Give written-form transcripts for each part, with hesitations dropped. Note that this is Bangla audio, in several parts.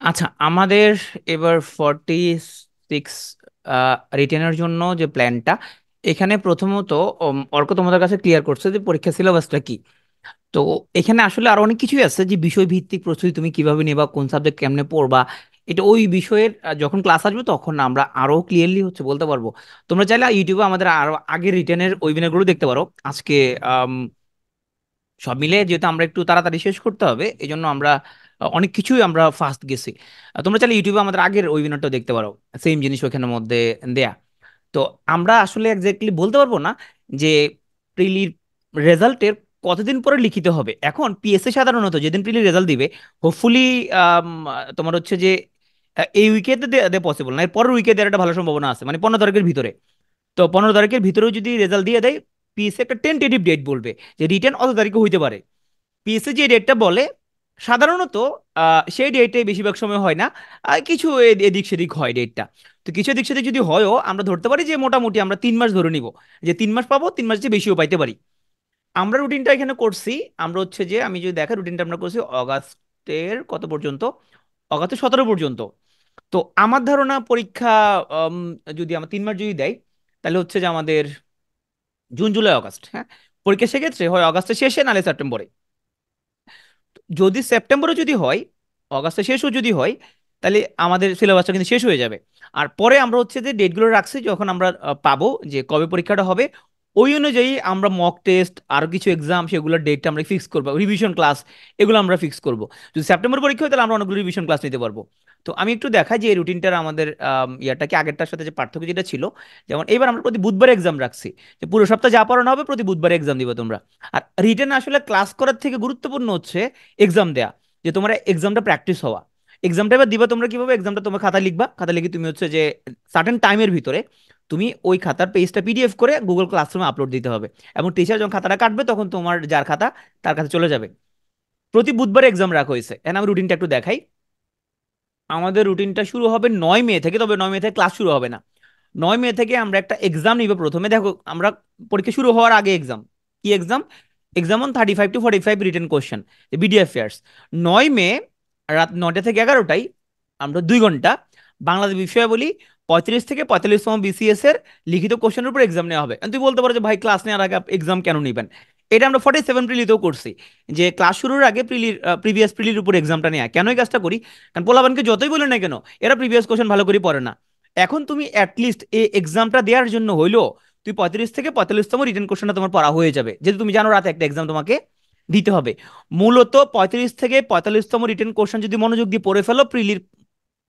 আচ্ছা, আমাদের এবার 46 রিটেনের জন্য যে প্ল্যানটা, এখানে প্রথমত অর্ক তোমাদের কাছে ক্লিয়ার করছে যে পরীক্ষা সিলেবাসটা কি। তো এখানে আসলে আরো অনেক কিছুই আছে, যে বিষয় ভিত্তিক প্রস্তুতি তুমি কিভাবে নেবা, কোন সাবজেক্ট কেমনে পড়বা। এটা ওই বিষয়ের যখন ক্লাস আসবে তখন আমরা আরো ক্লিয়ারলি হচ্ছে বলতে পারবো। তোমরা চাইলে ইউটিউবে আমাদের আরো আগের রিটেনের ওয়েবিনার গুলো দেখতে পারো। আজকে সব মিলে যেহেতু আমরা একটু তাড়াতাড়ি শেষ করতে হবে, এই জন্য আমরা অনেক কিছুই আমরা ফাস্ট গেছি। তোমরা চাইলে ইউটিউবে আমাদের আগের ওয়েবিনারটা দেখতে পারো, সেম জিনিস ওখানের মধ্যে দেয়া। তো আমরা আসলে এক্স্যাক্টলি বলতে পারবো না যে প্রিলির রেজাল্টের কতদিন পরে লিখিত হবে। এখন পিএসসি সাধারণত যেদিন প্রিলি রেজাল্ট দিবে, হোপফুলি তোমার হচ্ছে যে এই উইকেতে দেওয়া পসিবল না, এর পরের উইকে দেওয়ার একটা ভালো সম্ভাবনা আছে, মানে 15 তারিখের ভিতরে। তো 15 তারিখের ভিতরেও যদি রেজাল্ট দিয়ে দেয়, পিএসসি একটা টেন্টেটিভ ডেট বলবে যে রিটার্ন অত তারিখে হইতে পারে। পিএসসি যে ডেটটা বলে সাধারণত সেই ডেটে বেশিরভাগ সময় হয় না, কিছু এদিক সেদিক হয় ডেটটা। তো কিছু এদিক সেদিক যদি হয়ও, আমরা ধরতে পারি যে মোটামুটি আমরা 3 মাস ধরে নিব, যে 3 মাস পাবো, 3 মাস চেয়ে বেশিও পাইতে পারি। আমরা রুটিনটা এখানে করছি, আমরা হচ্ছে যে আমি যদি দেখা রুটিনটা আমরা করছি অগাস্টের কত পর্যন্ত, অগাস্টের 17 পর্যন্ত। তো আমার ধারণা পরীক্ষা উম, যদি আমার 3 মাস যদি দেয়, তাহলে হচ্ছে যে আমাদের জুন জুলাই আগস্ট, হ্যাঁ, পরীক্ষা সেক্ষেত্রে হয় অগাস্টের শেষে নাহলে সেপ্টেম্বরে। যদি সেপ্টেম্বরে যদি হয়, অগাস্টের শেষও যদি হয়, তাহলে আমাদের সিলেবাসটা কিন্তু শেষ হয়ে যাবে। আর পরে আমরা হচ্ছে যে ডেটগুলো রাখছি, যখন আমরা পাবো যে কবে পরীক্ষাটা হবে, ওই অনুযায়ী আমরা মক টেস্ট আর কিছু এক্সাম সেগুলোর ডেটটা আমরা ফিক্স করবো, রিভিশন ক্লাস এগুলো আমরা ফিক্স করব। যদি সেপ্টেম্বর পরীক্ষা হয় তাহলে আমরা অনেকগুলো রিভিশন ক্লাস নিতে পারবো। তো আমি একটু দেখাই যে এই রুটিনটার আমাদের ইয়াটাকে আগেরটার সাথে যে পার্থক্য যেটা ছিল। যেমন এবার আমরা প্রতি বুধবার এক্সাম রাখছি, যে পুরো সপ্তাহ যা পড়ানো হবে প্রতি বুধবার এক্সাম দিবে তোমরা। আর রিটেন আসলে ক্লাস করার থেকে গুরুত্বপূর্ণ হচ্ছে এক্সাম দেয়া, যে তোমার এক্সামটা প্র্যাকটিস হওয়া। এক্সামটা এবার দিবা তোমরা কিভাবে, এক্সামটা তোমার খাতা লিখবা, খাতা লিখে তুমি হচ্ছে যে সার্টেন টাইমের ভিতরে তুমি ওই খাতার পেজটা পিডিএফ করে গুগল ক্লাসরুমে আপলোড দিতে হবে। এবং টিচার যখন খাতাটা কাটবে তখন তোমার যার খাতা তার কাছে চলে যাবে। প্রতি বুধবার এক্সাম রাখা হয়েছে। এখন আমি রুটিনটা একটু দেখাই। আমাদের রুটিনটা শুরু হবে 9 মে থেকে, তবে 9 মে থেকে ক্লাস শুরু হবে না। 9 মে থেকে আমরা একটা এক্সাম নিব প্রথমে। দেখো, আমরা পরীক্ষা শুরু হওয়ার আগে এক্সাম, কি exam, exam on 35 to 45 written question, BD affairs. 9 মে রাত 9টা থেকে 11টায় আমরা 2 ঘন্টা বাংলাদেশ বিষয়াবলী 35 থেকে 45তম বিসিএস এর লিখিত কোশ্চেনের উপর এক্সাম নেওয়া হবে। And তুই বলতে পারো যে ভাই ক্লাস নেওয়ার আগে এক্সাম কেন নিবেন। এটা আমরা 47 প্রিলিতেও করছি, যে ক্লাস শুরুর আগে প্রিভিয়াস প্রিলির উপর এক্সামটা নেওয়া। কেন এই কাজটা করি, কারণ পোলাপানকে যতই বলে না কেন, এরা প্রিভিয়াস কোশ্চেন ভালো করে পড়ে না। এখন তুমি অ্যাটলিস্ট এই এক্সামটা দেওয়ার জন্য হইলো তুই 35 থেকে 45তম রিটেন কোশ্চেনটা তোমার পড়া হয়ে যাবে, যেহেতু তুমি জানো রাতে একটা এক্সাম তোমাকে দিতে হবে। মূলত 35 থেকে 45তম রিটেন কোশ্চেন যদি মনোযোগ দিয়ে পড়ে ফেলো, প্রিলির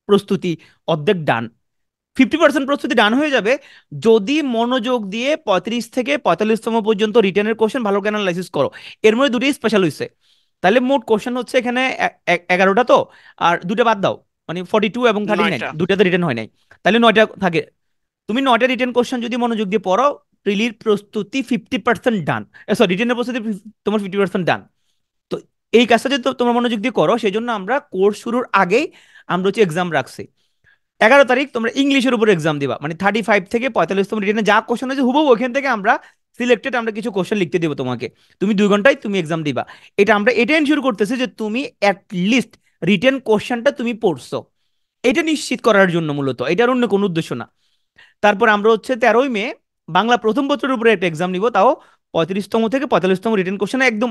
প্রস্তুতি অর্ধেক ডান, 50% প্রস্তুতি ডান হয়ে যাবে। যদি মনোযোগ দিয়ে 35 থেকে 45তম পর্যন্ত রিটেনের কোশ্চেন ভালো করে অ্যানালাইসিস করো। এর মধ্যে দুটোই স্পেশাল হয়েছে, তাহলে মোট কোশ্চেন হচ্ছে এখানে 11টা তো, আর দুটো বাদ দাও, মানে 42 এবং 39, 9টা। দুটাতে রিটেন হয় নাই, তাহলে 9টা থাকে। তুমি 9টা রিটেন কোশ্চেন যদি মনোযোগ দিয়ে পড়ো, প্রিলির প্রস্তুতি 50% ডান। সরি, রিটেনের প্রস্তুতি তোমার 50% ডান। তো এই কাজটা যদি তোমরা মনোযোগ দিয়ে করো, সেই জন্য আমরা কোর্স শুরুর আগেই আমরা হচ্ছে এক্সাম রাখছি। 11 তারিখ তোমরা ইংলিশের উপর এক্সাম দিবা, মানে 35 থেকে 45তম রিটেনে যা কোশ্চেন আছে হুবহু ওখান থেকে আমরা সিলেক্টেড আমরা কিছু কোশ্চেন লিখতে দিব তোমাকে। তুমি 2 ঘন্টায় তুমি এক্সাম দিবা। এটা আমরা এটা এনশিওর করতেছি যে তুমি লিস্ট রিটেন কোশ্চেনটা তুমি পড়ছো, এটা নিশ্চিত করার জন্য মূলত, এটার অন্য কোনো উদ্দেশ্য না। তারপর আমরা হচ্ছে 13ই মে বাংলা প্রথম বছরের উপরে একটা এক্সাম নিব, তাও 35তম থেকে 45তম রিটেন কোশ্চেন একদম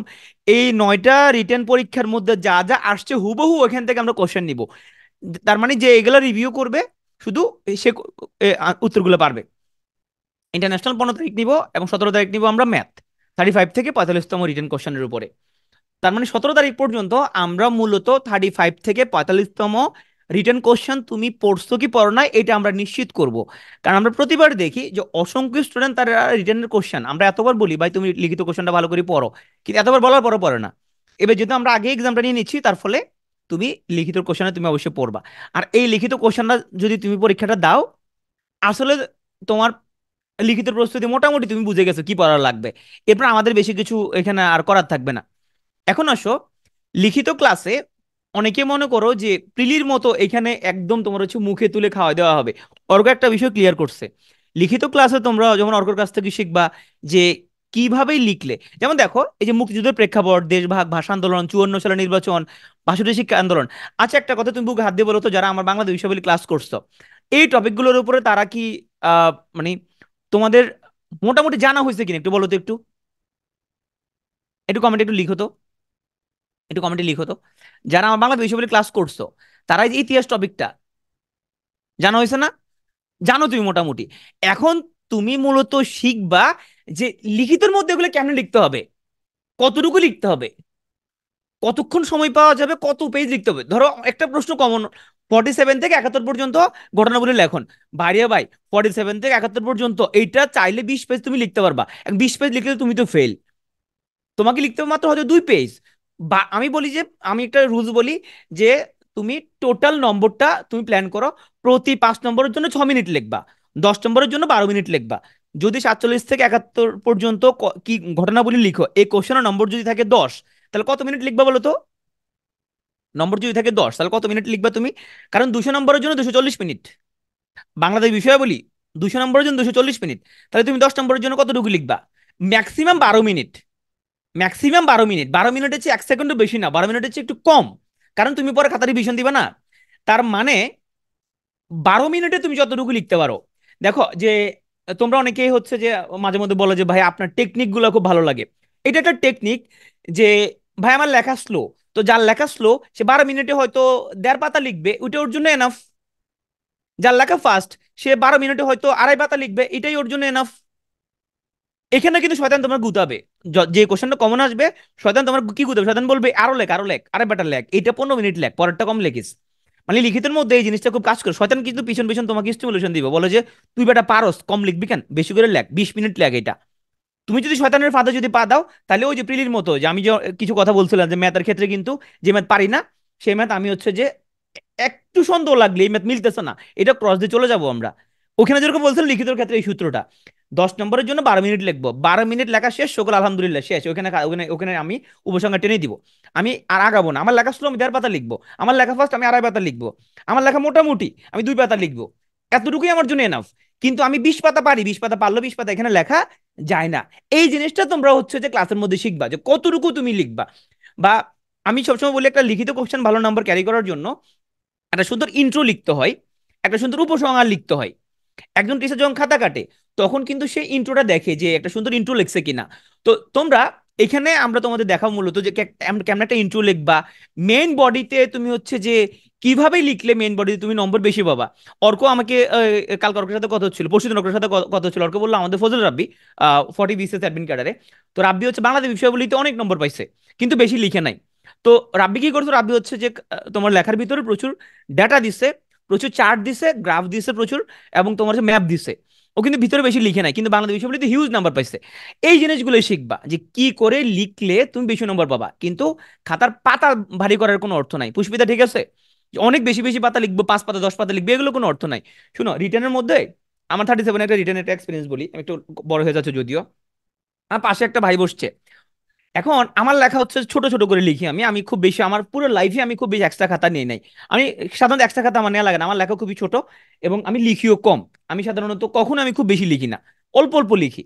এই 9টা রিটেন পরীক্ষার মধ্যে যা যা আসছে হুবহু ওখান থেকে আমরা কোশ্চেন নিব। তার মানে যে এগুলা রিভিউ করবে শুধু সে উত্তরগুলো পারবে। ইন্টারন্যাশনাল 15 তারিখ নিব, এবং 17 তারিখ নিব আমরা ম্যাথ 35 থেকে 45তম রিটেন কোশ্চেনের উপরে। তার মানে 17 তারিখ পর্যন্ত আমরা মূলত 35 থেকে 45তম রিটেন কোশ্চেন তুমি পড়ছো কি পড়ো না এটা আমরা নিশ্চিত করব। কারণ আমরা প্রতিবার দেখি যে অসংখ্য স্টুডেন্ট তারা রিটেনের কোশ্চেন, আমরা এতবার বলি ভাই তুমি লিখিত কোশ্চেনটা ভালো করে পড়ো, কিন্তু এতবার বলার পরও পড়ে না। এবার যেহেতু আমরা আগে এক্সামটা নিয়ে নিচ্ছি, তার ফলে তুমি লিখিত কোশ্চেনে তুমি অবশ্যই পড়বা। আর এই লিখিত কোশ্চেনটা যদি তুমি পরীক্ষাটা দাও, আসলে তোমার লিখিত প্রস্তুতি মোটামুটি তুমি বুঝে গেছো কি পড়া লাগবে। এরপর আমাদের বেশি কিছু এখানে আর করার থাকবে না। এখন আসো লিখিত ক্লাসে। অনেকে মনে করো যে প্রিলির মতো এখানে একদম তোমার হচ্ছে মুখে তুলে খাওয়া দেওয়া হবে। অর্ক একটা বিষয় ক্লিয়ার করছে, লিখিত ক্লাসে তোমরা যখন অর্কর কাছ থেকে শিখবা যে কিভাবেই লিখলে, যেমন দেখো এই যে মুক্তিযুদ্ধের প্রেক্ষাপট, দেশভাগ, ভাষা আন্দোলন, 54 সালের নির্বাচন, 62 শিক্ষা আন্দোলন। আচ্ছা একটা কথা তুমি বুকে হাত দিয়ে বলো তো, যারা আমার বাংলাদেশ বিষয়াবলী ক্লাস করছো, এই টপিকগুলোর উপরে তারা কি মানে তোমাদের মোটামুটি জানা হয়েছে কিনা একটু বলো তো, একটু কমেন্টে একটু লিখো তো, একটু কমেন্টে লিখো তো, যারা আমার বাংলাদেশ বিষয়াবলী ক্লাস করছো তারা এই যে ইতিহাস টপিকটা জানা হয়েছে না? জানো তুমি মোটামুটি। এখন তুমি মূলত শিখবা যে লিখিতের মধ্যে এগুলো কেমনে লিখতে হবে, কতটুকু লিখতে হবে, কতক্ষণ সময় পাওয়া যাবে, কত পেজ লিখতে হবে। ধরো একটা প্রশ্ন কমন, 47 থেকে 71 পর্যন্ত ঘটনাবলী লেখন, ভাইয়া ভাই 47 থেকে 71 পর্যন্ত এইটা চাইলে 20 পেজ তুমি লিখতে পারবা, 20 পেজ লিখলে তুমি তো ফেল, তোমাকে লিখতে হবে মাত্র হয়তো 2 পেজ। বা আমি বলি যে, আমি একটা রুলস বলি যে তুমি টোটাল নম্বরটা তুমি প্ল্যান করো, প্রতি 5 নম্বরের জন্য 6 মিনিট লিখবা, 10 নম্বরের জন্য 12 মিনিট লিখবা। যদি 47 থেকে 71 পর্যন্ত কি ঘটনাবলী লিখো, এই কোশ্চেনের নম্বর যদি থাকে 10, তাহলে কত মিনিট লিখবা বলো তো? নম্বর যদি থাকে 10 তাহলে কত মিনিট লিখবা তুমি? কারণ 200 নম্বরের জন্য 240 মিনিট, বাংলাদেশ বিষয় বলি 200 নম্বরের জন্য 240 মিনিট, তাহলে তুমি 10 নম্বরের জন্য কতটুকু লিখবা? ম্যাক্সিমাম 12 মিনিট, ম্যাক্সিমাম 12 মিনিট, 12 মিনিটের চেয়ে 1 সেকেন্ডও বেশি না, 12 মিনিটের চেয়ে একটু কম। কারণ তুমি পরে খাতা রিভিশন দিবা না। তার মানে 12 মিনিটে তুমি যতটুকু লিখতে পারো। দেখো যে তোমরা অনেকেই হচ্ছে যে মাঝে মধ্যে বলো যে ভাই আপনার টেকনিক গুলো খুব ভালো লাগে, এটা একটা টেকনিক যে ভাই আমার লেখা স্লো, তো যার লেখা স্লো সে 12 মিনিটে হয়তো 1.5 পাতা লিখবে, ওইটা ওর জন্য এনাফ। যার লেখা ফাস্ট সে 12 মিনিটে হয়তো 2.5 পাতা লিখবে, এটাই ওর জন্য এনাফ। এখানে কিন্তু শয়তান তোমার গুতাবে, যে কোশ্চেনটা কমন আসবে শয়তান তোমার কি গুতাবে, শয়তান বলবে আরো লেখ আরো লেখ, আরে বেটার লেখ, এটা 15 মিনিট লেখ, পরেরটা কম লেখিস। মানে লিখিতের মধ্যে এই জিনিসটা খুব কাজ করে, শয়তান কিন্তু পিছন পিছন তোমাকে স্টিমুলেশন দিবে, বলে যে তুই বেটা পারস, কম লিখবি কেন, বেশি করে লেখ, 20 মিনিট লেখ এটা। তুমি যদি শয়তানের ফাঁদে যদি পা দাও, তাহলে ওই যে প্রিলির মতো, যে আমি যে কিছু কথা বলছিলাম যে ম্যাথের ক্ষেত্রে কিন্তু যে ম্যাথ পারি না, সেই ম্যাথ আমি হচ্ছে যে একটু সন্দেহ লাগলে এই ম্যাথ মিলতেছে না, এটা ক্রস দিয়ে চলে যাবো আমরা। ওখানে যেরকম বলছিলাম লিখিতের ক্ষেত্রে এই সূত্রটা, 10 নম্বরের জন্য 12 মিনিট লিখবো, 12 মিনিট লেখা শেষ, সকল আলহামদুলিল্লাহ শেষ, ওখানে ওখানে ওখানে আমি উপসংহার টেনে দিব। আমি আর আগাবো না, আমার লেখা স্লো আমি 1.5 পাতা লিখবো, আমার লেখা ফার্স্ট আমি 2.5 পাতা লিখবো, আমার লেখা মোটামুটি আমি 2 পাতা লিখবো, এতটুকুই আমার জন্য এনাফ। কিন্তু আমি 20 পাতা পারি, 20 পাতা পারলো, 20 পাতা এখানে লেখা যায় না। এই জিনিসটা তোমরা হচ্ছে যে ক্লাসের মধ্যে শিখবা যে কতটুকু তুমি লিখবা। বা আমি সবসময় বলি একটা লিখিত কোশ্চেন ভালো নাম্বার ক্যারি করার জন্য একটা সুন্দর ইন্ট্রো লিখতে হয়, একটা সুন্দর উপসংহার লিখতে হয়। একজন টিচার যখন খাতা কাটে তখন কিন্তু সে ইন্ট্রোটা দেখে যে একটা সুন্দর ইন্ট্রো লিখছে কিনা। তো তোমরা এখানে আমরা তোমাদের দেখাও মূলত যে কেমন একটা ইন্ট্রো লিখবা, মেইন বডিতে তুমি হচ্ছে যে কিভাবে লিখলে মেইন বডিতে তুমি নম্বর বেশি পাবা। অর্ক আমাকে কালকে অর্কের সাথে কথা হচ্ছিল, পরশুদিন অর্কের সাথে কথা হচ্ছিল, অর্ক বললো আমাদের ফজল রাব্বি 40 BCS অ্যাডমিন ক্যাডারে, তো রাব্বি হচ্ছে বাংলাদেশ বিষয়বলিতে অনেক নম্বর পাইছে কিন্তু বেশি লিখে নাই। তো রাব্বি কি করছো, রাব্বি হচ্ছে যে তোমার লেখার ভিতরে প্রচুর ডেটা দিচ্ছে, প্রচুর চার্ট দিছে, গ্রাফ দিছে প্রচুর, এবং তোমার যে ম্যাপ দিছে, ও কিন্তু ভিতরে বেশি লিখে নাই কিন্তু বাংলাদেশ বিষয়বলিতে হিউজ নাম্বার পাইছে। এই জিনিসগুলো শিখবা যে কি করে লিখলে তুমি বেশি নম্বর পাবা, কিন্তু খাতার পাতা ভারী করার কোনো অর্থ নাই পুষ্পিতা, ঠিক আছে? যে অনেক বেশি বেশি পাতা লিখবো, 5 পাতা 10 পাতা লিখবে, এগুলো কোনো অর্থ নাই। শুনো রিটার্নের মধ্যে আমার 37 একটা রিটার্ন একটা এক্সপিরিয়েন্স বলি, আমি একটু বড় হয়ে যাচ্ছে যদিও। আমার পাশে একটা ভাই বসছে, এখন আমার লেখা হচ্ছে ছোট ছোট করে লিখি, আমি আমি খুব বেশি আমার পুরো লাইফে আমি খুব বেশি এক্সট্রা খাতা নিয়ে নাই। আমি সাধারণত এক্সট্রা খাতা আমার নেওয়া লাগে না, আমার লেখা খুবই ছোট এবং আমি লিখিও কম। আমি সাধারণত কখনো আমি খুব বেশি লিখি না, অল্প অল্প লিখি।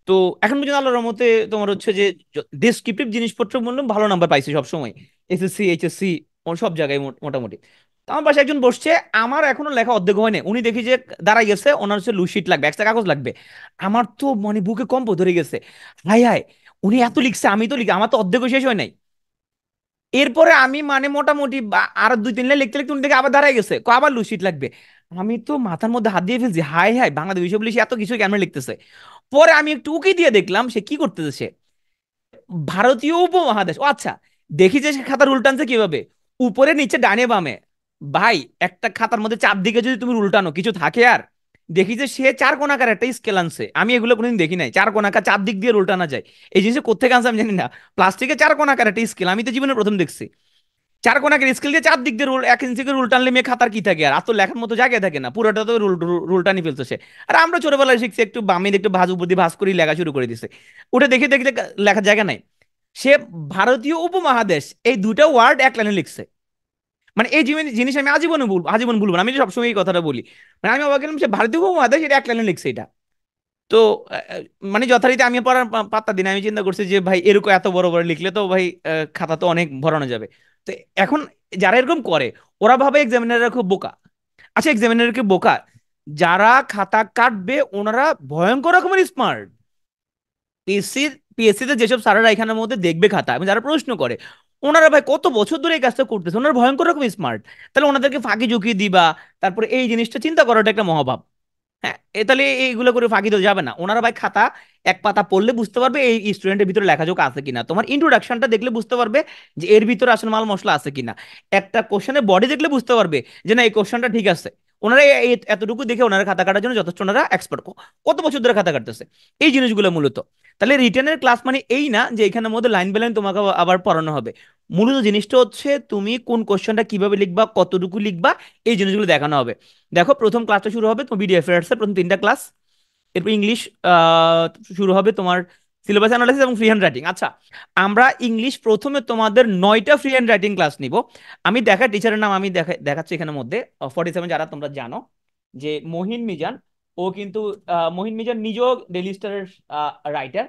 তো এখন পর্যন্ত আল্লাহর রহমতে তোমার হচ্ছে যে ডেসক্রিপটিভ জিনিসপত্র বললাম ভালো নাম্বার পাইছি সব সময়, এসএসসি এইচএসসি সব জায়গায় মোটামুটি। তো আমার পাশে একজন বসছে, আমার এখনো লেখা অর্ধেক হয় না, উনি দেখি যে দাঁড়াই গেছে, ওনার হচ্ছে লুশিট লাগবে, একটা কাগজ লাগবে। আমার তো মানে বুকে কম্প ধরে গেছে, হাই হাই উনি এত লিখছে, আমি তো লিখি আমার তো অর্ধেকও শেষ হয় নাই। এরপরে আমি মানে মোটামুটি আর 2-3 লাইন লিখতে লিখতে উনি দেখে আবার দাঁড়ায় গেছে, আবার লুশিট লাগবে। আমি তো মাথার মধ্যে হাত দিয়ে ফেলছি, হাই হাই বাংলাদেশ বিষয় বলে সে এত কিছু কেন লিখতেছে। পরে আমি একটু উকি দিয়ে দেখলাম সে কি করতেছে, সে ভারতীয় উপমহাদেশ, ও আচ্ছা। দেখি যে সে খাতার উল্টানছে কিভাবে, উপরে নিচে ডানে বামে। ভাই একটা খাতার মধ্যে চারদিকে যদি তুমি উল্টানো কিছু থাকে আর, দেখি যে সে 4 কোণাকার একটা স্কেল আনছে, আমি এগুলো কোনোদিন দেখি নাই, 4 কোণাকার 4 দিক দিয়ে উল্টানো যায়। এই জিনিসটা কোথেকে আনছে আমি জানি না, প্লাস্টিকে 4 কোণাকার একটা স্কেল আমি তো জীবনে প্রথম দেখছি। 4 কোণাকার স্কেল দিয়ে 4 দিক দিয়ে 1 ইঞ্চি করে রুল টানলে মেয়ে খাতার কি থাকে, আর তো লেখার মতো জায়গায় থাকে না, পুরোটা তো রুল টানি ফেলছে সে। আর আমরা ছোটবেলায় শিখছি একটু বামে একটু ভাঁজ উপর দিয়ে ভাঁজ করেই লেখা শুরু করে দিছে, ওটা দেখে দেখে লেখার জায়গা নাই। সে ভারতীয় উপমহাদেশ এই দুটা ওয়ার্ড 1 লাইনে লিখছে। মানে এই জিনিস আমি আজীবনে বলবো, আজীবন ভুলবো না, আমি সবসময় এই কথাটা বলি। মানে আমি অবাক গেলাম, সে ভারতীয় উপমহাদেশ এটা 1 লাইনে লিখছে এটা। তো মানে যথারীতি আমি পড়ার পাত্তা দিন, আমি চিন্তা করছি যে ভাই এরকম এত বড় বড় লিখলে তো ভাই খাতা তো অনেক ভরানো যাবে। তো এখন যারা এরকম করে ওরা ভাবে এক্সামিনাররা খুব বোকা। আচ্ছা, এক্সামিনার কি বোকা? যারা খাতা কাটবে ওনারা ভয়ঙ্কর রকমের স্মার্ট। পিএসসি পিএসসি তে যেসব স্যারেরা এখানের মধ্যে দেখবে খাতা এবং যারা প্রশ্ন করে, ওনারা ভাই কত বছর ধরে এই কাজটা করতেছে, ওনারা ভয়ঙ্কর রকম স্মার্ট। তাহলে ওনাদেরকে ফাঁকি ঝুঁকি দিবা, তারপরে এই জিনিসটা চিন্তা করাটা একটা মহাভাব। হ্যাঁ, তাহলে এইগুলো করে ফাঁকি তো যাবে না। ওনারা ভাই খাতা এক পাতা পড়লে বুঝতে পারবে এই স্টুডেন্টের ভিতরে লেখাযোগ আছে কিনা, তোমার ইন্ট্রোডাকশনটা দেখলে বুঝতে পারবে যে এর ভিতরে আসলে মাল মশলা আছে কিনা, একটা কোশ্চেনের বডি দেখলে বুঝতে পারবে যে না এই কোশ্চেনটা ঠিক আছে। ওনারা এতটুকু দেখে ওনারা খাতা কাটার জন্য যথেষ্ট, ওনারা এক্সপার্ট। কত বছর ধরে খাতা কাটতেছে এই জিনিসগুলো মূলত। তাহলে রিটেনের ক্লাস মানে এই না যে এখানের মধ্যে লাইন বাই লাইন তোমাকে আবার পড়ানো হবে। মূলত জিনিসটা হচ্ছে তুমি কোন কোশ্চেনটা কিভাবে লিখবা, কতটুকু লিখবা, এই জিনিসগুলো দেখানো হবে। দেখো, প্রথম ক্লাসটা শুরু হবে তোমার বিডি অ্যাফেয়ার্স এর প্রথম তিনটা ক্লাস। এরপর ইংলিশ শুরু হবে তোমার সিলেবাস অ্যানালাইসিস এবং ফ্রি হ্যান্ড রাইটিং। আচ্ছা, আমরা ইংলিশ প্রথমে তোমাদের 9টা ফ্রি হ্যান্ড রাইটিং ক্লাস নিব। আমি দেখা টিচারের নাম আমি দেখাচ্ছি এখানের মধ্যে 47, যারা তোমরা জানো যে মহিন মিজান। ও কিন্তু মহিন মিজান নিজেও ডেইলি স্টারের রাইটার।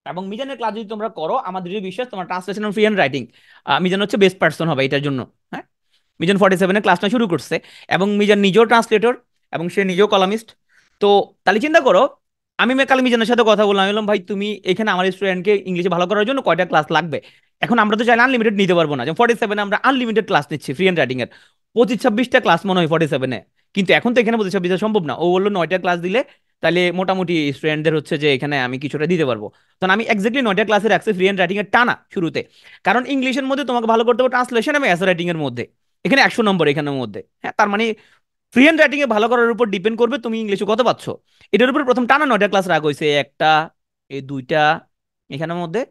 এবং মিজানের ক্লাস যদি তোমরা করো, আমাদের যদি বিশ্বাস, তোমার translation free hand writing Mizan হচ্ছে বেস্ট পার্সন হবে এটার জন্য। হ্যাঁ, মিজান 47 ক্লাসটা শুরু করছে। এবং মিজান নিজেও ট্রান্সলেটর এবং সে নিজেও কলামিস্ট। তো তাহলে চিন্তা করো, আমি কাল মিজানের সাথে কথা বললাম, আমি বললাম ভাই তুমি এখানে আমার স্টুডেন্টকে ইংলিশে ভালো করার জন্য কয়টা ক্লাস লাগবে। এখন আমরা তো চাইলে আনলিমিটেড নিতে পারবো না, যেমন 47 আমরা আনলিমিটেড ক্লাস নিচ্ছি ফ্রি হ্যান্ড রাইটিং এর 25-26টা ক্লাস মনে হয় 47-এ। কিন্তু এখন তো এখানে 25-26 সম্ভব না। ও বললো 9টা ক্লাস দিলে তাহলে মোটামুটি স্টুডেন্টদের হচ্ছে যে এখানে আমি কিছুটা দিতে পারবো। তখন আমি এক্স্যাক্টলি 9টা ক্লাসে রাখছি ফ্রি হ্যান্ড রাইটিং এর টানা শুরুতে। কারণ ইংলিশের মধ্যে তোমাকে ভালো করতে হবে ট্রান্সলেশন এবং এসে রাইটিং এর মধ্যে। এখানে 100 নম্বর এখানের মধ্যে। হ্যাঁ, তার মানে ফ্রি হ্যান্ড রাইটিং এ ভালো করার উপর ডিপেন্ড করবে তুমি ইংলিশে কত পাচ্ছ। এটার উপর প্রথম টানা 9টা ক্লাস রাখা হয়েছে, একটা, এই দুইটা, এখানের মধ্যে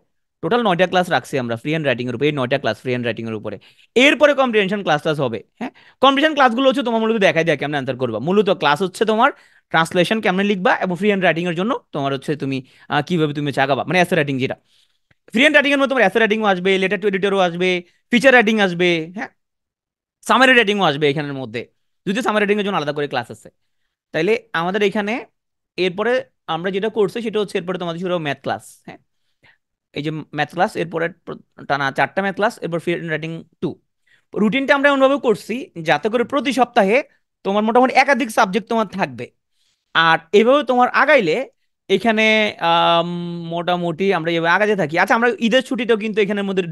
টোটাল 9টা ক্লাস রাখছি আমরা ফ্রি হ্যান্ড রাইটিং এর উপরে, এই 9টা ক্লাস ফ্রি হ্যান্ড রাইটিং এর উপরে। এরপরে কম্প্রিহেনশন ক্লাস টাস হবে। হ্যাঁ, কম্প্রিহেনশন ক্লাসগুলো হচ্ছে তোমার মূলত দেখাই দেয় কেমন অ্যান্সার করবা। মূলত ক্লাস হচ্ছে তোমার ট্রান্সলেশন কেমন লিখবা, এবং ফ্রি হ্যান্ড রাইটিং এর জন্য তোমার হচ্ছে তুমি কিভাবে তুমি চাগাবা, মানে এসে রাইটিং যেটা। ফ্রি হ্যান্ড রাইটিং এর মধ্যে তোমার এসে রাইটিংও আসবে, লেটার টু এডিটরও আসবে, ফিচার রাইটিং আসবে। হ্যাঁ, সামারি রাইটিংও আসবে এখানের মধ্যে, যদিও সামারি রাইটিং এর জন্য আলাদা করে ক্লাস আছে। তাইলে আমাদের এখানে এরপরে আমরা যেটা করছি সেটা হচ্ছে এরপরে তোমাদের শুরু ম্যাথ ক্লাস। হ্যাঁ, এই যে ম্যাথ ক্লাস, এরপরে টানা 4টা ম্যাথ ক্লাস, এরপর ফ্রি রাইটিং 2। রুটিনটা আমরা এমনভাবে করছি যাতে করে প্রতি সপ্তাহে তোমার মোটামুটি একাধিক সাবজেক্ট তোমার থাকবে। আর এভাবে তোমার আগাইলে এখানে আম, মোটামুটি আমরা এভাবে আগাতে থাকি। আচ্ছা, আমরা ঈদের ছুটিটাও কিন্তু এখানের মধ্যে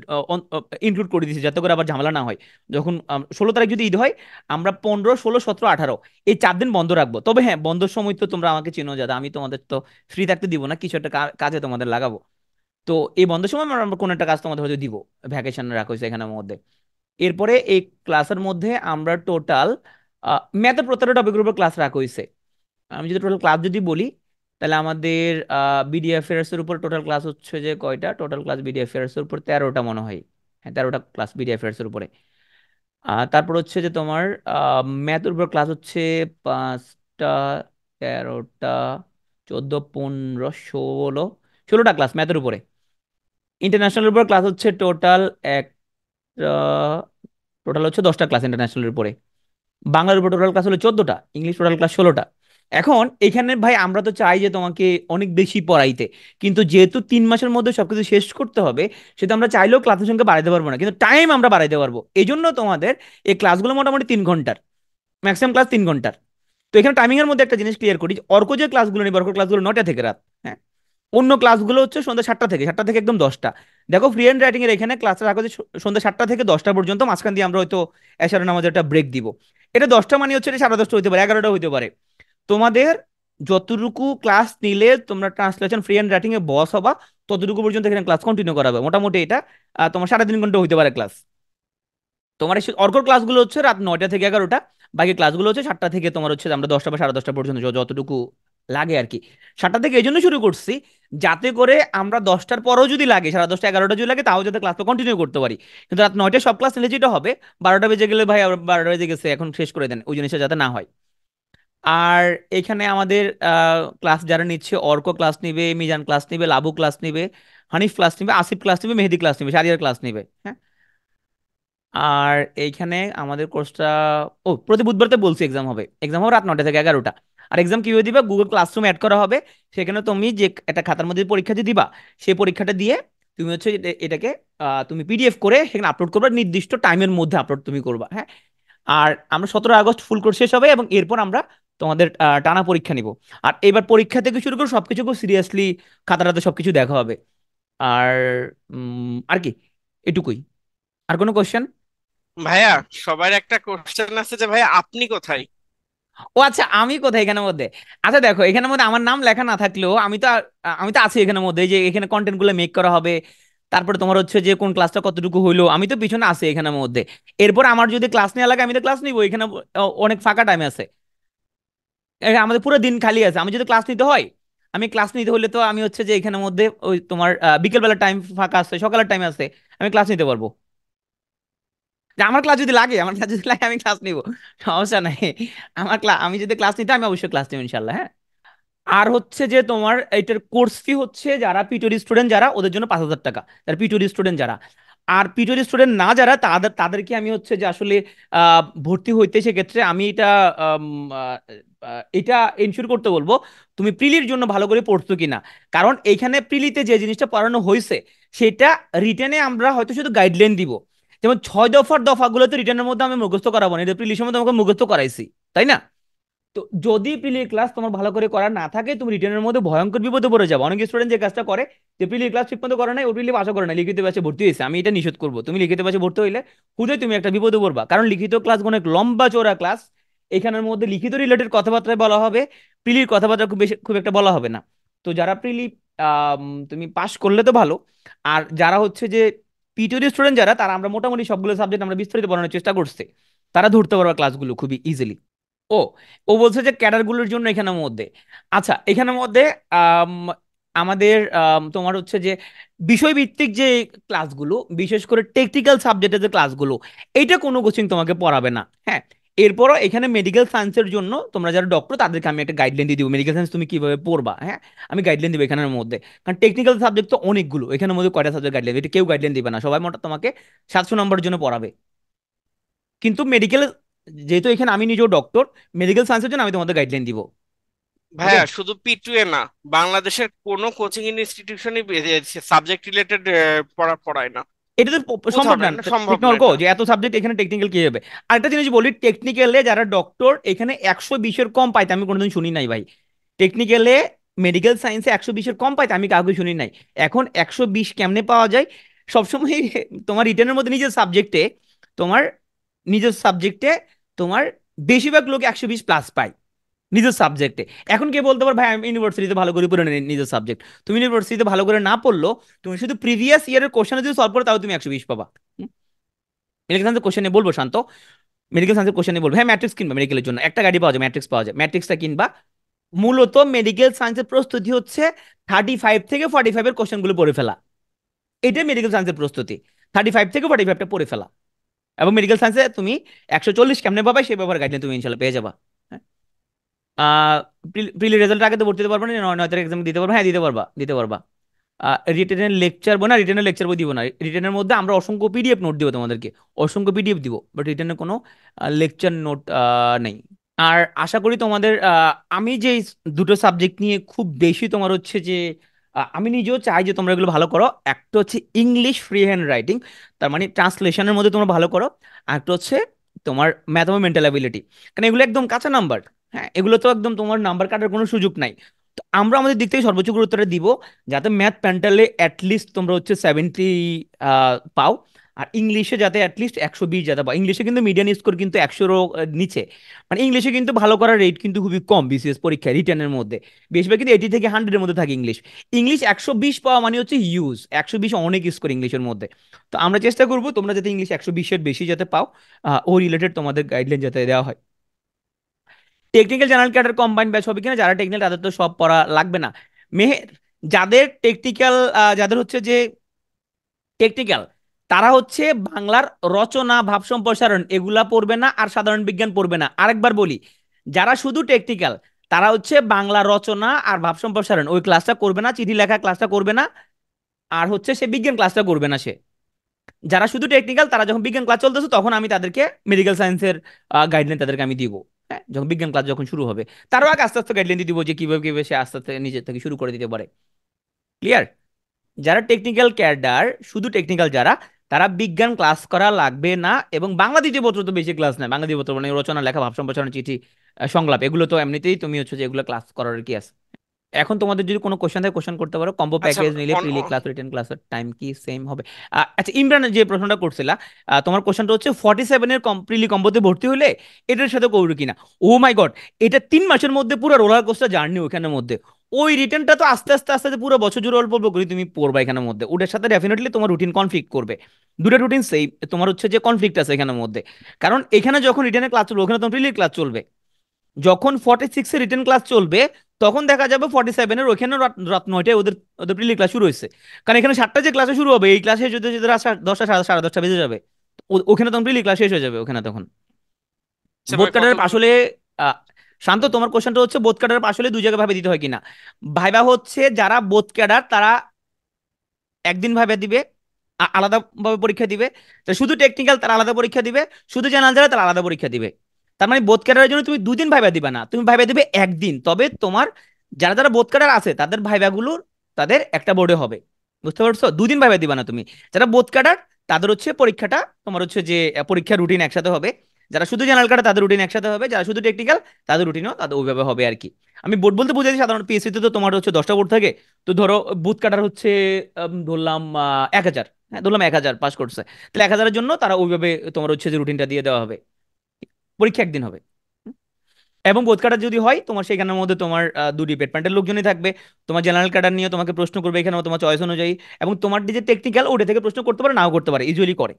ইনক্লুড করে দিয়েছি যাতে করে আবার ঝামেলা না হয়। যখন 16 তারিখ যদি ঈদ হয়, আমরা 15, 16, 17, 18 এই 4 দিন বন্ধ রাখবো। তবে হ্যাঁ, বন্ধের সময় তো তোমরা আমাকে চেনো, যাতে আমি তোমাদের তো ফ্রি থাকতে দিব না, কিছু একটা কাজে তোমাদের লাগাবো। তো এই বন্ধের সময় আমরা কোনো একটা কাজ তোমাদের হয়তো দিব, ভ্যাকেশন রাখা হয়েছে এখানের মধ্যে। এরপরে এই ক্লাসের মধ্যে আমরা টোটাল ম্যাথের প্রত্যেকটা টপিকের উপর ক্লাস রাখা হয়েছে। আমি যদি টোটাল ক্লাস যদি বলি, তাহলে আমাদের বিডি অ্যাফেয়ার্স এর উপর টোটাল ক্লাস হচ্ছে যে কয়টা, টোটাল ক্লাস বিডি অ্যাফেয়ার্স এর উপর 13টা মনে হয়। হ্যাঁ, 13টা ক্লাস বিডি অ্যাফেয়ার্স এর উপরে। তারপর হচ্ছে যে তোমার ম্যাথের উপর ক্লাস হচ্ছে 5টা, 13টা, 14, 15, 16টা ক্লাস ম্যাথের উপরে। ইন্টারন্যাশনাল উপর ক্লাস হচ্ছে টোটাল একটা, টোটাল হচ্ছে 10টা ক্লাস ইন্টারন্যাশনালের উপরে। বাংলার উপর টোটাল ক্লাস হলো 14টা, ইংলিশ টোটাল ক্লাস 16টা। এখন এখানে ভাই আমরা তো চাই যে তোমাকে অনেক বেশি পড়াইতে, কিন্তু যেহেতু 3 মাসের মধ্যে সবকিছু শেষ করতে হবে, সেটা আমরা চাইলেও ক্লাসের সংখ্যা বাড়াইতে পারবো না, কিন্তু টাইম আমরা বাড়াইতে পারবো। এই জন্য তোমাদের এই ক্লাসগুলো মোটামুটি 3 ঘন্টার, ম্যাক্সিমাম ক্লাস 3 ঘন্টার। তো এখানে টাইমিং এর মধ্যে একটা জিনিস ক্লিয়ার করি, অর্ক যে ক্লাসগুলো নেই, অর্ক ক্লাসগুলো 9টা থেকে রাত। হ্যাঁ, অন্য ক্লাসগুলো হচ্ছে সন্ধ্যা 7টা থেকে, 7টা থেকে একদম 10টা। দেখো, ফ্রি হ্যান্ড রাইটিং এর এখানে ক্লাসটা রাখা হচ্ছে সন্ধ্যা 7টা থেকে 10টা পর্যন্ত, মাঝখান দিয়ে আমরা হয়তো এশারের নামাজে একটা ব্রেক দিব। এটা 10টা মানে হচ্ছে এটা 10:30 হতে পারে, 11টা হতে পারে। তোমাদের যতটুকু ক্লাস নিলে তোমরা ট্রান্সলেশন ফ্রি হ্যান্ড রাইটিং এ বস হবা, ততটুকু পর্যন্ত এখানে ক্লাস কন্টিনিউ করাবে। মোটামুটি এটা তোমার 3.5 ঘন্টা হইতে পারে ক্লাস। তোমার এই অর্কর ক্লাসগুলো হচ্ছে রাত 9টা থেকে 11টা। বাকি ক্লাসগুলো হচ্ছে 7টা থেকে তোমার হচ্ছে আমরা 10টা বা 10:30 পর্যন্ত, যতটুকু লাগে আর কি। 7টা থেকে এই জন্য শুরু করছি যাতে করে আমরা 10টার পরেও যদি লাগে, 10:30, 11টা যদি লাগে, তাও যাতে ক্লাসটা কন্টিনিউ করতে পারি। কিন্তু রাত 9টায় সব ক্লাস নিলে যেটা হবে, 12টা বেজে গেলে ভাই আবার 12টা বেজে গেছে এখন শেষ করে দেন, ওই জিনিসটা যাতে না হয়। আর এখানে আমাদের ক্লাস যারা নিচ্ছে, অর্ক ক্লাস নিবে, মিজান ক্লাস নিবে, লাবু ক্লাস নিবে, হানিফ ক্লাস নিবে, আসিফ ক্লাস নিবে, মেহেদি ক্লাস নিবে, শারিয়ার ক্লাস নিবে। হ্যাঁ, আর এইখানে আমাদের কোর্সটা, ও প্রতি বুধবারতে বলছি এক্সাম হবে, এক্সাম হবে রাত 9টা থেকে 11টা। আর এক্সাম কিভাবে দিবা, গুগল ক্লাসরুম অ্যাড করা হবে, সেখানে তুমি যে একটা খাতার মধ্যে পরীক্ষা দিয়ে দিবা, সেই পরীক্ষাটা দিয়ে তুমি হচ্ছে এটাকে তুমি পিডিএফ করে সেখানে আপলোড করবা, নির্দিষ্ট টাইমের মধ্যে আপলোড তুমি করবা, হ্যাঁ। আর আমরা 17 আগস্ট ফুল কোর্স শেষ হবে, এবং এরপর আমরা তোমাদের টানা পরীক্ষা নিব। আর এবার পরীক্ষা থেকে শুরু করে সবকিছু খুব সিরিয়াসলি খাতাটাতে সবকিছু দেখা হবে। আর আর কি, এটুকুই। আর কোনো কোশ্চেন? ভাইয়া, সবার একটা কোশ্চেন আছে যে ভাইয়া আপনি কোথায়? ও আচ্ছা, আমি কোথায় এখানের মধ্যে? আচ্ছা দেখো, এখানের মধ্যে আমার নাম লেখা না থাকলেও আমি তো আছি এখানের মধ্যে, যে এখানে কন্টেন্ট গুলো মেক করা হবে। তারপরে তোমার হচ্ছে যে কোন ক্লাসটা কতটুকু হইলো, আমি তো পিছনে আছি এখানের মধ্যে। এরপর আমার যদি ক্লাস নেওয়া লাগে আমি তো ক্লাস নিবো এখানে। অনেক ফাঁকা টাইম আছে, আমাদের পুরো দিন খালি আছে। আমি যদি ক্লাস নিতে হয়, আমি ক্লাস নিতে হলে তো আমি হচ্ছে যে এখানের মধ্যে ওই তোমার বিকেল বেলার টাইম ফাঁকা আছে, সকালের টাইম আছে, আমি ক্লাস নিতে পারবো। যে আমার ক্লাস যদি লাগে, আমার ক্লাস যদি লাগে আমি ক্লাস নিবো, সমস্যা নাই। আমি যদি ক্লাস নিতে, আমি অবশ্যই ক্লাস নিবো ইনশাল্লাহ, হ্যাঁ। আর হচ্ছে যে তোমার এটার কোর্স ফি হচ্ছে, যারা পিটিওরি স্টুডেন্ট যারা, ওদের জন্য 5,000 টাকা, যারা পিটিওরি স্টুডেন্ট যারা। আর পিটিওরি স্টুডেন্ট না যারা, তাদেরকে আমি হচ্ছে যে আসলে ভর্তি হইতে, সেক্ষেত্রে আমি আম, আহ, এটা এনশিওর করতে বলবো তুমি প্রিলির জন্য ভালো করে পড়ছো কিনা। কারণ এইখানে প্রিলিতে যে জিনিসটা পড়ানো হয়েছে, সেটা রিটেনে আমরা হয়তো শুধু গাইডলাইন দিব। যেমন 6 দফার দফাগুলো তো রিটেনের মধ্যে আমি মুখস্থ করাবো না, এটা প্রিলির সময় তোমাকে মুখস্থ করাইছি, তাই না? তো যদি প্রিলির ক্লাস তোমার ভালো করে করা না থাকে, তুমি রিটেনের মধ্যে ভয়ঙ্কর বিপদে পড়ে যাবে। অনেক স্টুডেন্ট যে কাজটা করে, যে প্রিলির ক্লাস ঠিক মতো করে নাই, ও প্রিলি পাশও করে না, লিখিত ব্যাচে ভর্তি হয়েছে, আমি এটা নিষেধ করবো। তুমি লিখিত ব্যাচে ভর্তি হইলে হুদয় তুমি একটা বিপদে পড়বা, কারণ লিখিত ক্লাস অনেক লম্বা চওড়া ক্লাস। এখানের মধ্যে লিখিত রিলেটেড কথাবার্তায় বলা হবে, প্রিলির কথাবার্তা খুব বেশি খুব একটা বলা হবে না। তো যারা প্রিলি তুমি পাস করলে তো ভালো। আর যারা হচ্ছে যে পিটিওরি স্টুডেন্ট যারা, তারা আমরা মোটামুটি সবগুলো সাবজেক্ট আমরা বিস্তারিত পড়ানোর চেষ্টা করছি, তারা ধরতে পারবে ক্লাসগুলো খুবই ইজিলি। ও ও বলছে যে ক্যাডারগুলোর জন্য এখানের মধ্যে, আচ্ছা এখানের মধ্যে আম, আমাদের তোমার হচ্ছে যে বিষয়ভিত্তিক যে ক্লাসগুলো, বিশেষ করে টেকনিক্যাল সাবজেক্টের যে ক্লাসগুলো, এইটা কোনো কোচিং তোমাকে পড়াবে না, হ্যাঁ। এরপরও এখানে মেডিকেল সায়েন্সের জন্য তোমরা যারা ডক্টর, তাদেরকে আমি একটা গাইডলাইন দিয়ে দিব, মেডিকেল সায়েন্স তুমি কিভাবে পড়বা, হ্যাঁ। আমি গাইডলাইন দিব এখানের মধ্যে। কারণ টেকনিক্যাল সাবজেক্ট তো অনেকগুলো, এখানের মধ্যে কয়টা সাবজেক্ট গাইডলাইন, এটা কেউ গাইডলাইন দিবে না, সবাই মোটা তোমাকে 700 নম্বরের জন্য পড়াবে। কিন্তু মেডিকেল, যেহেতু এখানে আমি নিজেও ডক্টর, মেডিকেল সায়েন্সের জন্য আমি তোমাদের গাইডলাইন দিব। ওকে, ভাইয়া শুধু পিটুয়ে না, বাংলাদেশের কোনো কোচিং ইনস্টিটিউশনই সাবজেক্ট রিলেটেড পড়া পড়ায় না। এটা তো সম্ভব বুঝাবে না। না, সম্ভব না টেকনিক্যাল কো এটা। যে এত সাবজেক্ট এখানে টেকনিক্যাল কি হবে? আরেকটা জিনিস বলি, টেকনিক্যালে যারা ডক্টর এখানে 120-এর কম পাইতে আমি কোনোদিন শুনি নাই ভাই। টেকনিক্যালে মেডিকেল সায়েন্সে 120-এর কম পাইতে আমি কাউকে শুনি নাই। এখন 120 কেমনে পাওয়া যায়? সবসময় তোমার রিটেনের মধ্যে তোমার নিজের সাবজেক্টে তোমার বেশিরভাগ লোক 120+ পায় নিজের সাবজেক্টে। এখন কে বলতে পারো ভাই আমি ইউনিভার্সিটিতে ভালো করে পড়ে নিই নিজের সাবজেক্ট? তুমি ইউনিভার্সিটিতে ভালো করে না পড়লো, তুমি শুধু প্রিভিয়াস ইয়ারের কোশ্চেন যদি সলভ করো, তাও তুমি 120 পাবা। মেডিকেল সায়েন্সের কোশ্চেনে বলবো শান্ত, মেডিকেল সায়েন্সের কোশ্চেনে বলবো হ্যাঁ ম্যাট্রিক্স কিনবা, মেডিকেলের জন্য একটা গাড়ি পাওয়া যায়, ম্যাট্রিক্স পাওয়া যায়, ম্যাট্রিক্সটা কিনবা। মূলত মেডিকেল সায়েন্সের প্রস্তুতি হচ্ছে 35 থেকে 45-এর কোশ্চেনগুলো পড়ে ফেলা, এটাই মেডিকেল সায়েন্সের প্রস্তুতি। 35 থেকে 45টা পড়ে ফেলা, এবং মেডিকেল সায়েন্সে তুমি 140 কেমনে পাবা সেই ব্যাপারে গাইডলাইন তুমি ইনশাল্লাহ পেয়ে যাবা, হ্যাঁ। আহ প্রিলি রেজাল্ট আগে তো ভর্তি দিতে পারবো না, 9 তারিখ এক্সাম দিতে পারবো, হ্যাঁ দিতে পারবা, দিতে পারবা। রিটেনের লেকচার বই না, রিটেনের লেকচার বই দিব না। রিটেনের মধ্যে আমরা অসংখ্য পিডিএফ নোট দিব তোমাদেরকে, অসংখ্য পিডিএফ দিব, বাট রিটেনের কোনো লেকচার নোট নেই। আর আশা করি তোমাদের আমি যে দুটো সাবজেক্ট নিয়ে খুব বেশি তোমার হচ্ছে যে আমি নিজেও চাই যে তোমরা এগুলো ভালো করো। একটা হচ্ছে ইংলিশ ফ্রি হ্যান্ড রাইটিং, তার মানে ট্রান্সলেশনের মধ্যে তোমরা ভালো করো। আর একটা হচ্ছে তোমার ম্যাথ ও মেন্টাল অ্যাবিলিটি, কারণ এগুলো একদম কাঁচা নাম্বার, হ্যাঁ, এগুলো তো একদম তোমার নাম্বার কাটার কোনো সুযোগ নাই। তো আমরা আমাদের দিক থেকে সর্বোচ্চ গুরুত্বটা দিব, যাতে ম্যাথ প্যান্টালে অ্যাটলিস্ট তোমরা হচ্ছে 70 পাও। আর ইংলিশে যাতে অ্যাটলিস্ট 120 যাতে পাও। ইংলিশে কিন্তু মিডিয়ান স্কোর কিন্তু 100-এরও নিচে, মানে ইংলিশে কিন্তু ভালো করার রেট কিন্তু খুবই কম বিসিএস পরীক্ষায় রিটার্নের মধ্যে। বেশিরভাগ কিন্তু 80 থেকে 100-এর মধ্যে থাকে ইংলিশ। ইংলিশ 120 পাওয়া মানে হচ্ছে হিউজ, 120 অনেক স্কোর ইংলিশের মধ্যে। তো আমরা চেষ্টা করবো তোমরা যাতে ইংলিশ 120-এর বেশি যাতে পাও, ও রিলেটেড তোমাদের গাইডলাইন যাতে দেওয়া হয়। Technical general cadre combined batch হবে কিনা, যারা টেকনিক্যাল তাদের তো সব পড়া লাগবে না। মেহের, যাদের টেকনিক্যাল, যাদের হচ্ছে যে টেকনিক্যাল, তারা হচ্ছে বাংলার রচনা, ভাব সম্প্রসারণ এগুলা পড়বে না, আর সাধারণ বিজ্ঞান পড়বে না। আরেকবার বলি, যারা শুধু টেকনিক্যাল, তারা হচ্ছে বাংলা রচনা আর ভাব সম্প্রসারণ ওই ক্লাসটা করবে না, চিঠি লেখা ক্লাসটা করবে না, আর হচ্ছে সে বিজ্ঞান ক্লাসটা করবে না সে। যারা শুধু টেকনিক্যাল, তারা যখন বিজ্ঞান ক্লাস চলতেছে তখন আমি তাদেরকে মেডিকেল সায়েন্সের গাইডলাইন তাদেরকে আমি দিব। হ্যাঁ, যখন বিজ্ঞান ক্লাস যখন শুরু হবে, তারও আগে আস্তে আস্তে গাইডলাইন দিয়ে দিব যে কিভাবে কিভাবে সে আস্তে আস্তে নিজে থেকে শুরু করে দিতে পারে। ক্লিয়ার? যারা টেকনিক্যাল ক্যাডার, শুধু টেকনিক্যাল যারা, তারা বিজ্ঞান ক্লাস করা লাগবে না। এবং বাংলা দ্বিতীয় পত্র তো বেশি ক্লাস নেই, বাংলা দ্বিতীয় পত্র মানে রচনা, লেখা, ভাব সম্প্রসারণ, চিঠি, সংলাপ, এগুলো তো এমনিতেই তুমি হচ্ছে যে এগুলো ক্লাস করার কি আছে। এখন তোমাদের যদি কোনো কোশ্চেন থাকে কোশ্চেন করতে পারো। কম্বো আচ্ছা। প্যাকেজ নিলে অন- প্রিলি অ- ক্লাস রিটেন ক্লাসের টাইম কি সেম হবে? আচ্ছা, ইমরানের যে প্রশ্নটা করছিলা, তোমার কোশ্চেনটা হচ্ছে 47-এর প্রিলি কম্বোতে ভর্তি হলে এটার সাথে করবে কিনা। ও মাই গড, এটা 3 মাসের মধ্যে পুরো রোলার কোস্টার জার্নি ওখানের মধ্যে। ওই রিটেনটা তো আস্তে আস্তে আস্তে আস্তে পুরো বছর জুড়ে অল্প অল্প করে তুমি পড়বা এখানের মধ্যে, ওটার সাথে ডেফিনেটলি তোমার রুটিন কনফ্লিক্ট করবে। দুটো রুটিন সেই তোমার হচ্ছে যে কনফ্লিক্ট আছে এখানের মধ্যে। কারণ এখানে যখন রিটেনের ক্লাস চলবে ওখানে তোমার প্রিলি ক্লাস চলবে। যখন 46-এ রিটেন ক্লাস চলবে তখন দেখা যাবে 47-এর ওইখানে রাত রাত 9টায় ওদের ওদের প্রিলি ক্লাস শুরু হয়েছে। কারণ এখানে 7টা যে ক্লাসে শুরু হবে, এই ক্লাসে যদি যদি রাত 10টা, সাড়ে 10টা বেজে যাবে, ওখানে তখন প্রিলি ক্লাস শেষ হয়ে যাবে ওখানে তখন। আচ্ছা বোথ ভাই, কাটার কতক্ষণ? আসলে আহ, শান্ত, তোমার কোশ্চেনটা হচ্ছে বোথ কাটার আসলে দুই জায়গায় ভাবে দিতে হয় কিনা। ভাইবা হচ্ছে যারা বোথ ক্যাডার তারা একদিন ভাবে দিবে, আলাদা ভাবে পরীক্ষা দিবে। তো শুধু টেকনিক্যাল তারা আলাদা পরীক্ষা দিবে, শুধু জেনারেল যারা তারা আলাদা পরীক্ষা দিবে। তার মানে বোথ ক্যাডারের জন্য তুমি 2 দিন ভাইবা দিবা না, তুমি ভাইবা দিবে একদিন। তবে তোমার যারা যারা বোথ ক্যাডার আছে তাদের ভাইবাগুলো তাদের একটা বোর্ডে হবে। বুঝতে পারছো? 2 দিন ভাইবা দিবা না তুমি। যারা বোথ ক্যাডার তাদের হচ্ছে পরীক্ষাটা তোমার হচ্ছে যে পরীক্ষার রুটিন একসাথে হবে। যারা শুধু জেনারেল ক্যাডার তাদের রুটিন একসাথে হবে, যারা শুধু টেকনিক্যাল তাদের রুটিনও তাদের ওইভাবে হবে আর কি। আমি বোর্ড বলতে বুঝাইছি, সাধারণত পিএসসি তে তো তোমার হচ্ছে 10টা বোর্ড থাকে। তো ধরো বুথ কাটার হচ্ছে ধরলাম 1,000, হ্যাঁ ধরলাম 1,000 পাস করছে, তাহলে 1,000-এর জন্য তারা ওইভাবে তোমার হচ্ছে যে রুটিনটা দিয়ে দেওয়া হবে। পরীক্ষা একদিন হবে। হুম? এবং বোথ কাটার যদি হয় তোমার সেখানের মধ্যে তোমার দুই ডিপার্টমেন্টের লোকজনই থাকবে। তোমার জেনারেল ক্যাডার নিয়ে তোমাকে প্রশ্ন করবে এখানে তোমার চয়েস অনুযায়ী। এবং তোমার যে টেকনিক্যাল ওটা থেকে প্রশ্ন করতে পারে নাও করতে পারে, ইউজুয়ালি করে।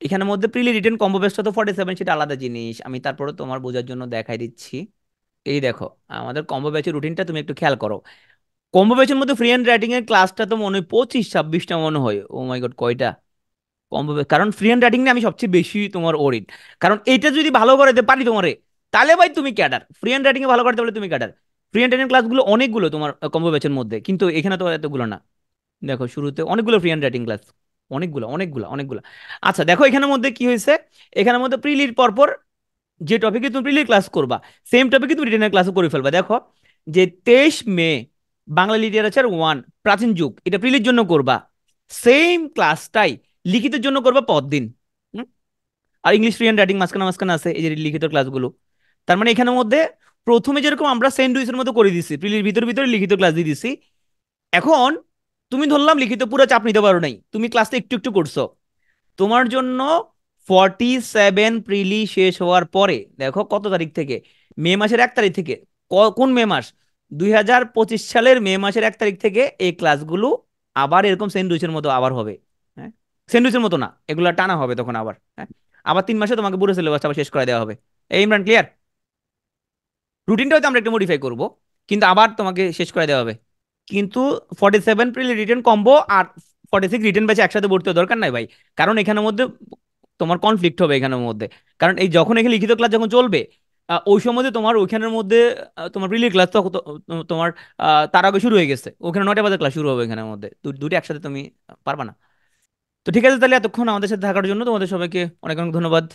এখানের মধ্যে প্রিলি রিটেন কম্বো বেসটা তো 47, সেটা আলাদা জিনিস, আমি তারপরে তোমার বোঝার জন্য দেখাই দিচ্ছি। এই দেখো, আমাদের কম্বো ব্যাচের রুটিনটা তুমি একটু খেয়াল করো। কম্বো ব্যাচের মধ্যে ফ্রি হ্যান্ড রাইটিং এর ক্লাসটা তো মনে হয় 25-26টা মনে হয়। ও মাই গড, কয়টা কম্বো! কারণ ফ্রি হ্যান্ড রাইটিং নিয়ে আমি সবচেয়ে বেশি তোমার ওরিড। কারণ এইটা যদি ভালো করে দিতে পারি তোমারে, তাহলে ভাই তুমি ক্যাডার। ফ্রি হ্যান্ড রাইটিং এ ভালো করতে পারলে তুমি ক্যাডার। ফ্রি হ্যান্ড রাইটিং ক্লাসগুলো অনেকগুলো তোমার কম্বো ব্যাচের মধ্যে, কিন্তু এখানে তো এতগুলো না। দেখো শুরুতে অনেকগুলো ফ্রি হ্যান্ড রাইটিং ক্লাস, অনেকগুলো অনেকগুলো অনেকগুলো। আচ্ছা দেখো এখানের মধ্যে কি হয়েছে। এখানের মধ্যে প্রিলির পরপর যে টপিকে তুমি প্রিলি ক্লাস করবা সেম টপিকে তুমি রিটেনের ক্লাসও করে ফেলবা। দেখো যে 23 মে বাংলা লিটারেচার 1 প্রাচীন যুগ, এটা প্রিলির জন্য করবা। সেম ক্লাসটাই লিখিতের জন্য করবা পরদিন। হুম? আর ইংলিশ ফ্রি হ্যান্ড রাইটিং মাঝখানে মাঝখানে আছে এই যে লিখিত ক্লাসগুলো। তার মানে এখানের মধ্যে প্রথমে যেরকম আমরা সেন্ট লুইসের মতো করে দিছি, প্রিলির ভিতরে ভিতরে লিখিত ক্লাস দিয়ে দিছি। এখন তুমি ধরলাম লিখিত পুরো চাপ নিতে পারো নাই, তুমি ক্লাসটা একটু একটু করছো। তোমার জন্য 47 প্রিলি শেষ হওয়ার পরে, দেখো কত তারিখ থেকে, মে মাসের 1 তারিখ থেকে। কোন মে মাস? 2025 সালের মে মাসের 1 তারিখ থেকে এই ক্লাসগুলো আবার এরকম সেন্ডউইচের মতো আবার হবে। হ্যাঁ, সেন্ডউইচের মতো না, এগুলা টানা হবে তখন আবার। হ্যাঁ, আবার 3 মাসে তোমাকে পুরো সিলেবাস আবার শেষ করে দেওয়া হবে। এই ইমরান, ক্লিয়ার? রুটিনটা হয়তো আমরা একটু মডিফাই করব, কিন্তু আবার তোমাকে শেষ করে দেওয়া হবে। কিন্তু 47 প্রিলি রিটেন কম্বো আর 46 রিটেন ব্যাচে একসাথে ভর্তি হওয়ার দরকার নাই ভাই। কারণ এখানের মধ্যে তোমার কনফ্লিক্ট হবে এখানের মধ্যে। কারণ এই যখন এখানে লিখিত ক্লাস যখন চলবে ওই সময় তোমার ওইখানের মধ্যে তোমার প্রিলি ক্লাস তো তোমার তার আগে শুরু হয়ে গেছে, ওখানে 9টা বাজে ক্লাস শুরু হবে এখানের মধ্যে, দুটো একসাথে তুমি পারবা না। তো ঠিক আছে, তাহলে এতক্ষণ আমাদের সাথে থাকার জন্য তোমাদের সবাইকে অনেক অনেক ধন্যবাদ।